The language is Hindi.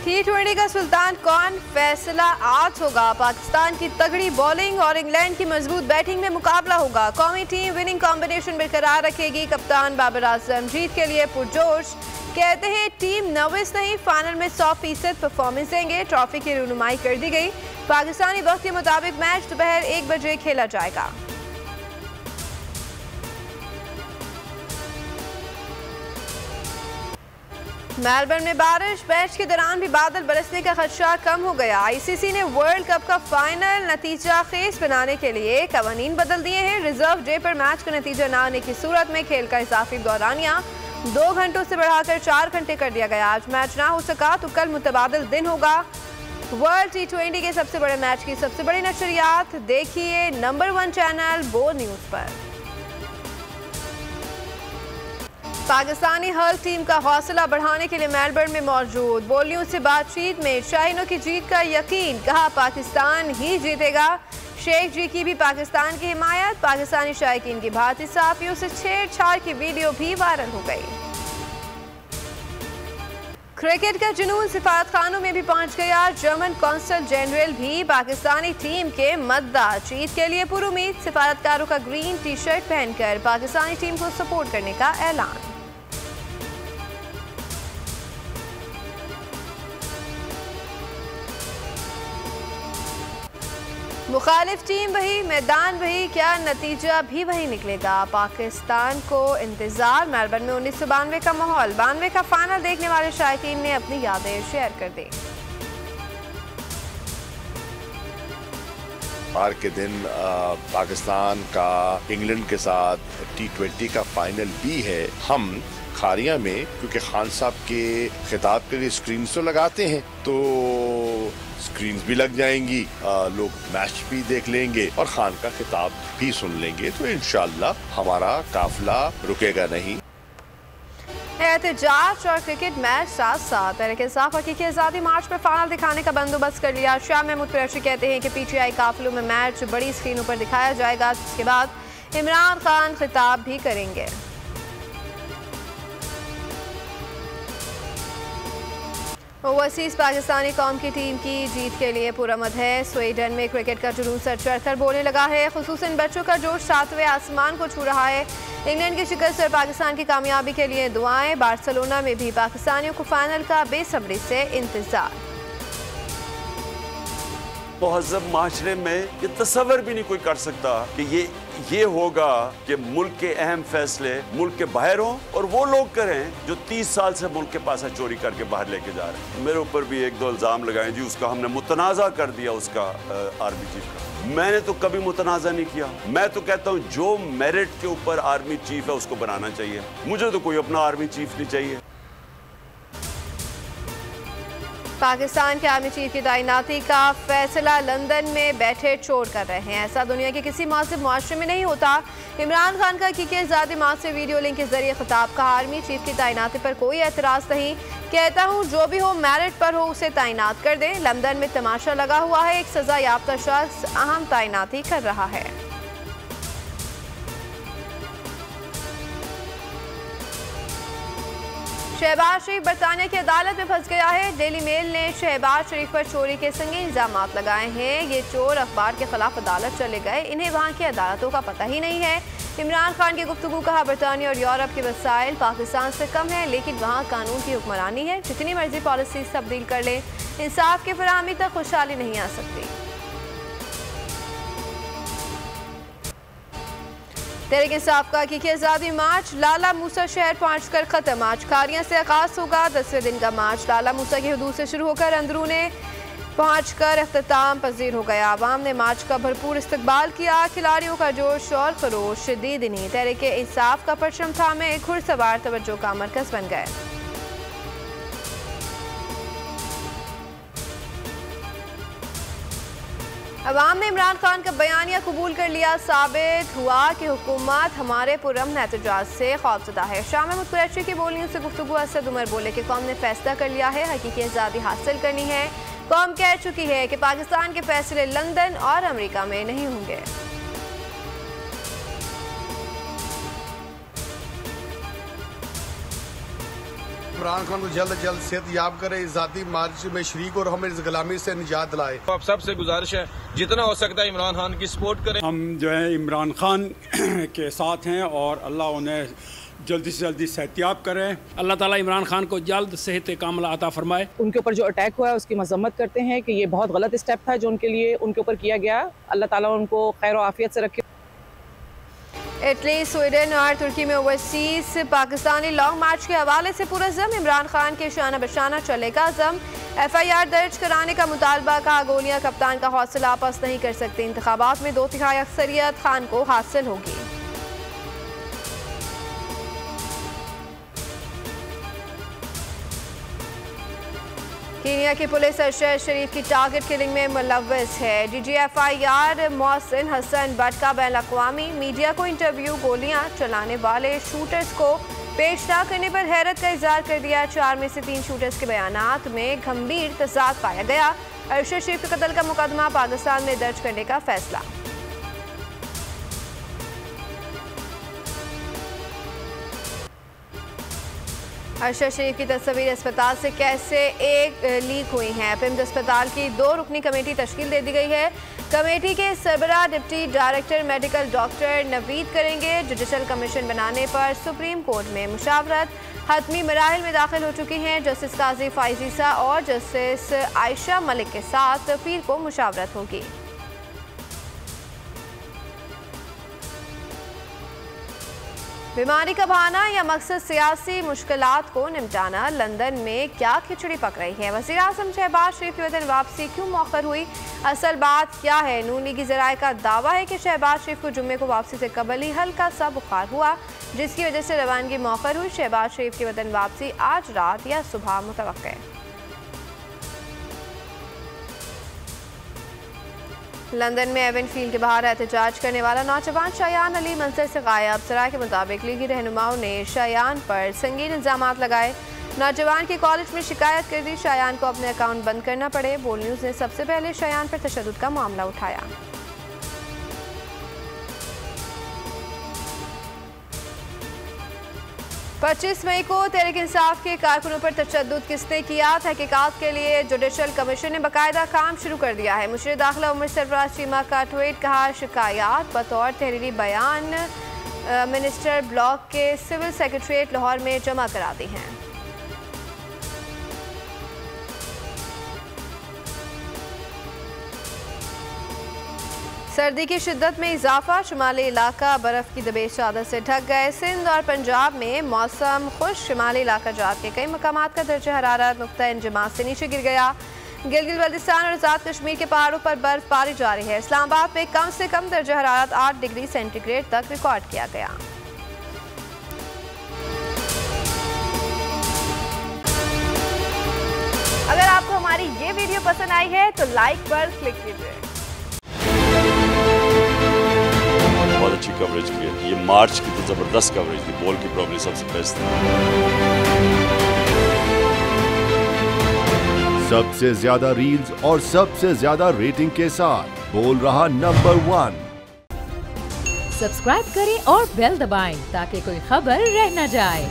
T20 का सुल्तान कौन, फैसला आज होगा। पाकिस्तान की तगड़ी बॉलिंग और इंग्लैंड की मजबूत बैटिंग में मुकाबला होगा। कौमी टीम विनिंग कॉम्बिनेशन बरकरार रखेगी। कप्तान बाबर आजम जीत के लिए पुरजोश। कहते हैं टीम नर्वस नहीं, फाइनल में 100% परफॉर्मेंस देंगे। ट्रॉफी की रुनुमाई कर दी गई। पाकिस्तानी वक्त के मुताबिक मैच दोपहर 1 बजे खेला जाएगा। मेलबर्न में बारिश, मैच के दौरान भी बादल बरसने का खदशा कम हो गया। आईसीसी ने वर्ल्ड कप का फाइनल नतीजा खेज बनाने के लिए कवानीन बदल दिए हैं। रिजर्व डे पर मैच का नतीजा न आने की सूरत में खेल का इजाफी दौरानिया 2 घंटों से बढ़ाकर 4 घंटे कर दिया गया। आज मैच ना हो सका तो कल मुतबादिल दिन होगा। वर्ल्ड T20 के सबसे बड़े मैच की सबसे बड़ी नशरियात देखिए नंबर 1 चैनल बोल न्यूज पर। पाकिस्तानी हर्ल टीम का हौसला बढ़ाने के लिए मेलबर्न में मौजूद। बोल न्यूज से बातचीत में शाहीनों की जीत का यकीन, कहा पाकिस्तान ही जीतेगा। शेख जी की भी पाकिस्तान की हिमायत। पाकिस्तानी शायकीन की भारतीय सहाफियों से छेड़छाड़ की वीडियो भी वायरल हो गई। क्रिकेट का जुनून सिफारत खानों में भी पहुंच गया। जर्मन कौंसल जनरल भी पाकिस्तानी टीम के मद्दा। जीत के लिए पुरुमीद। सिफारतकारों का ग्रीन टी शर्ट पहनकर पाकिस्तानी टीम को सपोर्ट करने का ऐलान। मुखालिफ टीम वही, मैदान वही, क्या नतीजा भी वही निकलेगा। पाकिस्तान को इंतजार। मेलबर्न में 1992 का माहौल। 92 का फाइनल देखने वाले शायकीन ने अपनी यादें शेयर कर दी। बार के दिन पाकिस्तान का इंग्लैंड के साथ T20 का फाइनल भी है। हम खारिया में क्योंकि खान साहब के खिताब के लिए स्क्रीन तो लगाते हैं, तो स्क्रीन भी लग जाएंगी, लोग मैच भी देख लेंगे और खान का खिताब भी सुन लेंगे। तो इंशाअल्लाह हमारा काफिला रुकेगा नहीं। एहतजाज और क्रिकेट मैच साथ साथ। तहरीक इंसाफ हकीकी आज़ादी मार्च में फाइनल दिखाने का बंदोबस्त कर लिया। शाह महमूद कुरैशी कहते हैं कि PTI काफिलों में मैच बड़ी स्क्रीनों पर दिखाया जाएगा, जिसके बाद इमरान खान खिताब भी करेंगे। ओवरसीज पाकिस्तानी कौम की टीम की जीत के लिए पुरअमद है। स्वीडन में क्रिकेट का जुनून सर चढ़कर बोलने लगा है। खुसूसन बच्चों का जोश 7वें आसमान को छू रहा है। इंग्लैंड की शिकस्त और पाकिस्तान की कामयाबी के लिए दुआएं। बार्सिलोना में भी पाकिस्तानियों को फाइनल का बेसब्री से इंतजार। मुहज़्ज़ब माशरे में ये तसव्वुर भी नहीं कोई कर सकता कि ये होगा कि मुल्क के अहम फैसले मुल्क के बाहर हों और वो लोग करें जो 30 साल से मुल्क के पास चोरी करके बाहर लेके जा रहे हैं। मेरे ऊपर भी 1-2 इल्ज़ाम लगाए जी, उसका हमने मुतनाज़ा कर दिया, उसका आर्मी चीफ का। मैंने तो कभी मुतनाज़ा नहीं किया। मैं तो कहता हूँ जो मेरिट के ऊपर आर्मी चीफ है उसको बनाना चाहिए। मुझे तो कोई अपना आर्मी चीफ नहीं चाहिए। पाकिस्तान के आर्मी चीफ की तैनाती का फैसला लंदन में बैठे चोर कर रहे हैं। ऐसा दुनिया के किसी मौजूद मुआशरे में नहीं होता। इमरान खान का हकीकी आज़ादी मार्च से वीडियो लिंक के जरिए खिताब। का आर्मी चीफ की तैनाती पर कोई एतराज़ नहीं। कहता हूँ जो भी हो मेरिट पर हो उसे तैनात कर दें। लंदन में तमाशा लगा हुआ है। एक सजा याफ्ता शख्स अहम तैनाती कर रहा है। शहबाज शरीफ बरतानिया की अदालत में फंस गया है। डेली मेल ने शहबाज शरीफ पर चोरी के संगीन इल्जामात लगाए हैं। ये चोर अखबार के खिलाफ अदालत चले गए, इन्हें वहाँ की अदालतों का पता ही नहीं है। इमरान खान की गुफ्तगू, कहा बरतानिया और यूरोप के वसाइल पाकिस्तान से कम है, लेकिन वहाँ कानून की हुक्मरानी है। जितनी मर्जी पॉलिसी तब्दील कर ले, इंसाफ की फराहमी तक खुशहाली नहीं आ सकती। तहरीक इंसाफ का हकीकी आज़ादी मार्च लाला मूसा शहर पहुंचकर खत्म। आज खारियां से आगाज होगा। 10वें दिन का मार्च लाला मूसा की हदूद से शुरू होकर अंदरूने पहुंचकर अख्ताम पजीर हो गया। आवाम ने मार्च का भरपूर इस्तकबाल किया। खिलाड़ियों का जोश और खरोश शदीद नहीं। तहरीक इंसाफ का परचम थामे घुड़सवार तवज्जो का मरकज बन गए। अवाम ने इमरान खान का बयानिया कबूल कर लिया। साबित हुआ कि हुकूमत हमारे पुरअमन एहतजाज से खौफजदा है। शाह महमूद कुरैशी की बोलियों से गुफ्तगू असद उमर बोले कि कौम ने फैसला कर लिया है, हकीकी आज़ादी हासिल करनी है। कौम कह चुकी है कि पाकिस्तान के फैसले लंदन और अमेरिका में नहीं होंगे। इमरान खान को जल्द अज जल्द सेहत याब करे, ज़ाती मार्च में शरीक और हमें इस गुलामी से निजात दिलाए। आप सबसे गुजारिश है जितना हो सकता है इमरान खान की सपोर्ट करें। हम जो है इमरान खान के साथ हैं और अल्लाह उन्हें जल्दी से जल्दी सेहतियाब करें। अल्लाह ताला इमरान खान को जल्द सेहत कामला अता फरमाए। उनके ऊपर जो अटैक हुआ है उसकी मजम्मत करते हैं कि ये बहुत गलत स्टेप था जो उनके लिए उनके ऊपर किया गया। अल्लाह ताला उनको खैर और आफियत से रखे। इटली, स्वीडन और तुर्की में ओवरसीज पाकिस्तानी लॉन्ग मार्च के हवाले से पुरज़म। इमरान खान के शाना बशाना चलेगा जम। FIR दर्ज कराने का मुतालबा का गोलियां कप्तान का हौसला पस्त नहीं कर सकते। इंतखाबात में 2/3 अक्सरियत खान को हासिल होगी। कीनिया की पुलिस अरशद शरीफ की टारगेट किलिंग में मुलव्वस है। DG FIR मोहसिन हसन बट का बैन अक़वामी मीडिया को इंटरव्यू गोलियां चलाने वाले शूटर्स को पेश न करने पर हैरत का इजहार कर दिया। 4 में से 3 शूटर्स के बयानात में गंभीर तज़ाद पाया गया। अरशद शरीफ के कत्ल का मुकदमा पाकिस्तान में दर्ज करने का फैसला। अरशद शरीफ की तस्वीर अस्पताल से कैसे लीक हुई हैं। पिम्स अस्पताल की 2 रुकनी कमेटी तश्कील दे दी गई है। कमेटी के सरबराह deputy director medical doctor Naveed करेंगे। जुडिशल कमीशन बनाने पर सुप्रीम कोर्ट में मुशावरत हतमी मराहिल में दाखिल हो चुकी हैं। जस्टिस काजी फाइजीसा और जस्टिस आयशा मलिक के साथ पीर को मुशावरत होगी। बीमारी का बहाना या मकसद सियासी मुश्किलात को निपटाना। लंदन में क्या खिचड़ी पक रही है। वज़ीर आज़म शहबाज शरीफ की वतन वापसी क्यों मौखर हुई, असल बात क्या है। नून लीगी ज़राए का दावा है कि शहबाज शरीफ को जुम्मे को वापसी से कबल ही हल्का सा बुखार हुआ, जिसकी वजह से रवानगी मौखर हुई। शहबाज शरीफ की वतन वापसी आज रात या सुबह मुतवक्के है। लंदन में एवनफील्ड के बाहर एहतजाज करने वाला नौजवान शायान अली मंजर से गायब। सराय के मुताबिक लीगी रहनुमाओं ने शायान पर संगीन इल्जामात लगाए। नौजवान की कॉलेज में शिकायत कर दी। शायान को अपने अकाउंट बंद करना पड़े। बोल न्यूज़ ने सबसे पहले शायान पर तशद्दुद का मामला उठाया। 25 मई को तहरीक इंसाफ के कारकुनों पर तशद्दुद किसने किया, तहकीकात के लिए जुडिशल कमीशन ने बाकायदा काम शुरू कर दिया है। मुशीर दाखिला उमर सरफराज चीमा का ट्वीट, कहा शिकायत बतौर तहरीरी बयान मिनिस्टर ब्लॉक के सिविल सेक्रेटरीट लाहौर में जमा करा दी हैं। सर्दी की शिद्दत में इजाफा, शुमाली इलाका बर्फ की दबेश चादर से ढक गए। सिंध और पंजाब में मौसम खुश, शुमाली इलाका जात के कई मकामात का दर्जा हरारत नुक्ता इंजमात से नीचे गिर गया। गिलगित बल्तिस्तान और आज़ाद कश्मीर के पहाड़ों पर बर्फबारी जारी है। इस्लामाबाद में कम से कम दर्जा हरारत 8 डिग्री सेंटीग्रेड तक रिकॉर्ड किया गया। अगर आपको हमारी ये वीडियो पसंद आई है तो लाइक पर क्लिक कीजिए। बहुत अच्छी कवरेज की है। ये मार्च की तो जबरदस्त कवरेज थी, बॉल की प्रॉब्लम सबसे बेस्ट थी। सबसे ज्यादा रील्स और सबसे ज्यादा रेटिंग के साथ बोल रहा नंबर 1। सब्सक्राइब करें और बेल दबाएं ताकि कोई खबर रह न जाए।